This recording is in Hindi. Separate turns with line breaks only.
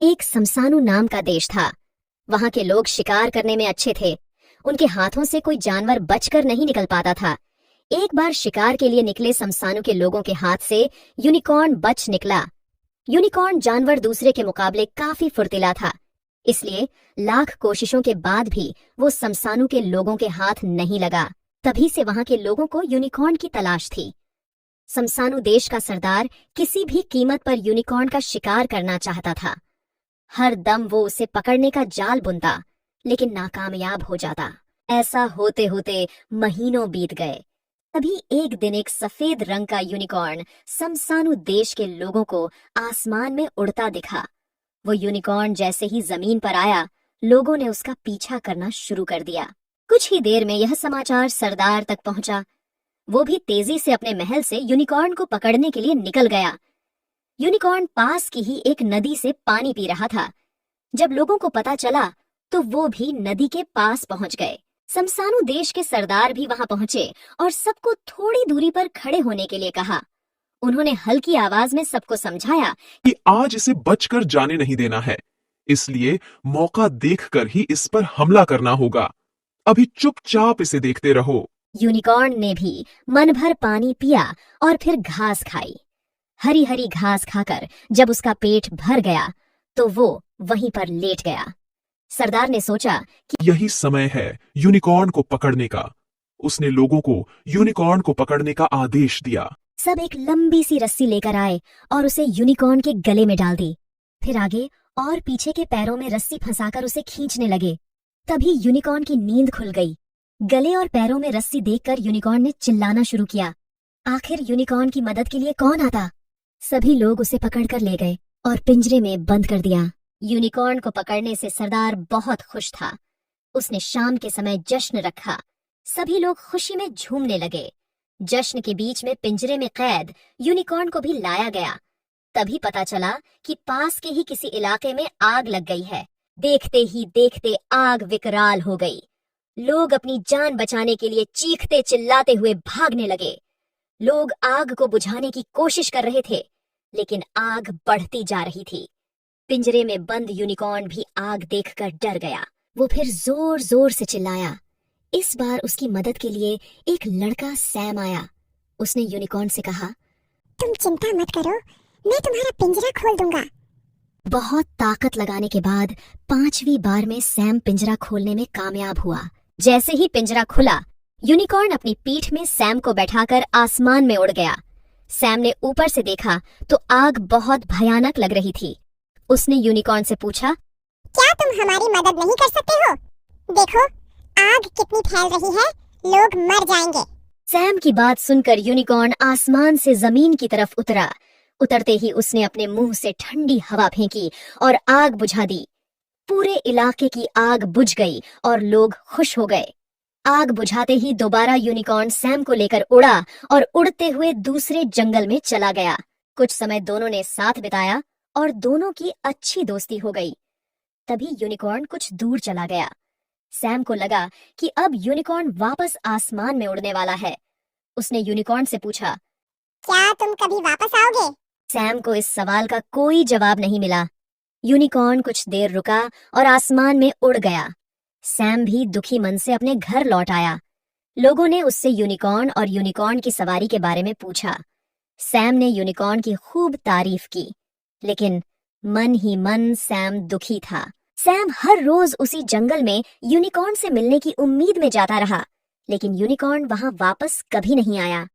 एक समसानु नाम का देश था। वहां के लोग शिकार करने में अच्छे थे। उनके हाथों से कोई जानवर बचकर नहीं निकल पाता था। एक बार शिकार के लिए निकले समसानु के लोगों के हाथ से यूनिकॉर्न बच निकला। यूनिकॉर्न जानवर दूसरे के मुकाबले काफी फुर्तीला था, इसलिए लाख कोशिशों के बाद भी वो समसानु के लोगों के हाथ नहीं लगा। तभी से वहां के लोगों को यूनिकॉर्न की तलाश थी। समसानु देश का सरदार किसी भी कीमत पर यूनिकॉर्न का शिकार करना चाहता था। हर दम वो उसे पकड़ने का जाल बुनता, लेकिन नाकामयाब हो जाता। ऐसा होते होते महीनों बीत गए। तभी एक दिन एक सफेद रंग का यूनिकॉर्न समसानु देश के लोगों को आसमान में उड़ता दिखा। वो यूनिकॉर्न जैसे ही जमीन पर आया, लोगों ने उसका पीछा करना शुरू कर दिया। कुछ ही देर में यह समाचार सरदार तक पहुंचा। वो भी तेजी से अपने महल से यूनिकॉर्न को पकड़ने के लिए निकल गया। यूनिकॉर्न पास की ही एक नदी से पानी पी रहा था। जब लोगों को पता चला तो वो भी नदी के पास पहुंच गए। समसानु देश के सरदार भी वहां पहुंचे और सबको थोड़ी दूरी पर खड़े होने के लिए कहा। उन्होंने हल्की आवाज में सबको समझाया
कि आज इसे बचकर जाने नहीं देना है, इसलिए मौका देखकर ही इस पर हमला करना होगा। अभी चुपचाप इसे देखते रहो।
यूनिकॉर्न ने भी मन भर पानी पिया और फिर घास खाई। हरी हरी घास खाकर जब उसका पेट भर गया तो वो वहीं पर लेट गया। सरदार ने सोचा कि
यही समय है यूनिकॉर्न को पकड़ने का। उसने लोगों को यूनिकॉर्न को पकड़ने का आदेश दिया।
सब एक लंबी सी रस्सी लेकर आए और उसे यूनिकॉर्न के गले में डाल दी। फिर आगे और पीछे के पैरों में रस्सी फंसाकर उसे खींचने लगे। तभी यूनिकॉर्न की नींद खुल गई। गले और पैरों में रस्सी देखकर यूनिकॉर्न ने चिल्लाना शुरू किया। आखिर यूनिकॉर्न की मदद के लिए कौन आता? सभी लोग उसे पकड़कर ले गए और पिंजरे में बंद कर दिया। यूनिकॉर्न को पकड़ने से सरदार बहुत खुश था। उसने शाम के समय जश्न रखा। सभी लोग खुशी में झूमने लगे। जश्न के बीच में पिंजरे में कैद यूनिकॉर्न को भी लाया गया। तभी पता चला कि पास के ही किसी इलाके में आग लग गई है। देखते ही देखते आग विकराल हो गई। लोग अपनी जान बचाने के लिए चीखते चिल्लाते हुए भागने लगे। लोग आग को बुझाने की कोशिश कर रहे थे, लेकिन आग बढ़ती जा रही थी। पिंजरे में बंद यूनिकॉर्न भी आग देखकर डर गया। वो फिर जोर जोर से चिल्लाया। इस बार उसकी मदद के लिए एक लड़का सैम आया। उसने यूनिकॉर्न से कहा,
तुम चिंता मत करो, मैं तुम्हारा पिंजरा खोल दूंगा।
बहुत ताकत लगाने के बाद 5वीं बार में सैम पिंजरा खोलने में कामयाब हुआ। जैसे ही पिंजरा खुला, यूनिकॉर्न अपनी पीठ में सैम को बैठाकर आसमान में उड़ गया। सैम ने ऊपर से देखा तो आग बहुत भयानक लग रही थी। उसने यूनिकॉर्न से पूछा,
क्या तुम हमारी मदद नहीं कर सकते हो? देखो, आग कितनी फैल रही है, लोग मर जाएंगे।
सैम की बात सुनकर यूनिकॉर्न आसमान से जमीन की तरफ उतरा। उतरते ही उसने अपने मुंह से ठंडी हवा फेंकी और आग बुझा दी। पूरे इलाके की आग बुझ गई और लोग खुश हो गए। आग बुझाते ही दोबारा यूनिकॉर्न सैम को लेकर उड़ा और उड़ते हुए दूसरे जंगल में चला गया। कुछ समय दोनों ने साथ बिताया और दोनों की अच्छी दोस्ती हो गई। तभी यूनिकॉर्न कुछ दूर चला गया। सैम को लगा कि अब यूनिकॉर्न वापस आसमान में उड़ने वाला है। उसने यूनिकॉर्न से पूछा,
क्या तुम कभी वापस आओगे?
सैम को इस सवाल का कोई जवाब नहीं मिला। यूनिकॉर्न कुछ देर रुका और आसमान में उड़ गया। सैम भी दुखी मन से अपने घर लौट आया। लोगों ने उससे यूनिकॉर्न और यूनिकॉर्न की सवारी के बारे में पूछा। सैम ने यूनिकॉर्न की खूब तारीफ की, लेकिन मन ही मन सैम दुखी था। सैम हर रोज उसी जंगल में यूनिकॉर्न से मिलने की उम्मीद में जाता रहा, लेकिन यूनिकॉर्न वहां वापस कभी नहीं आया।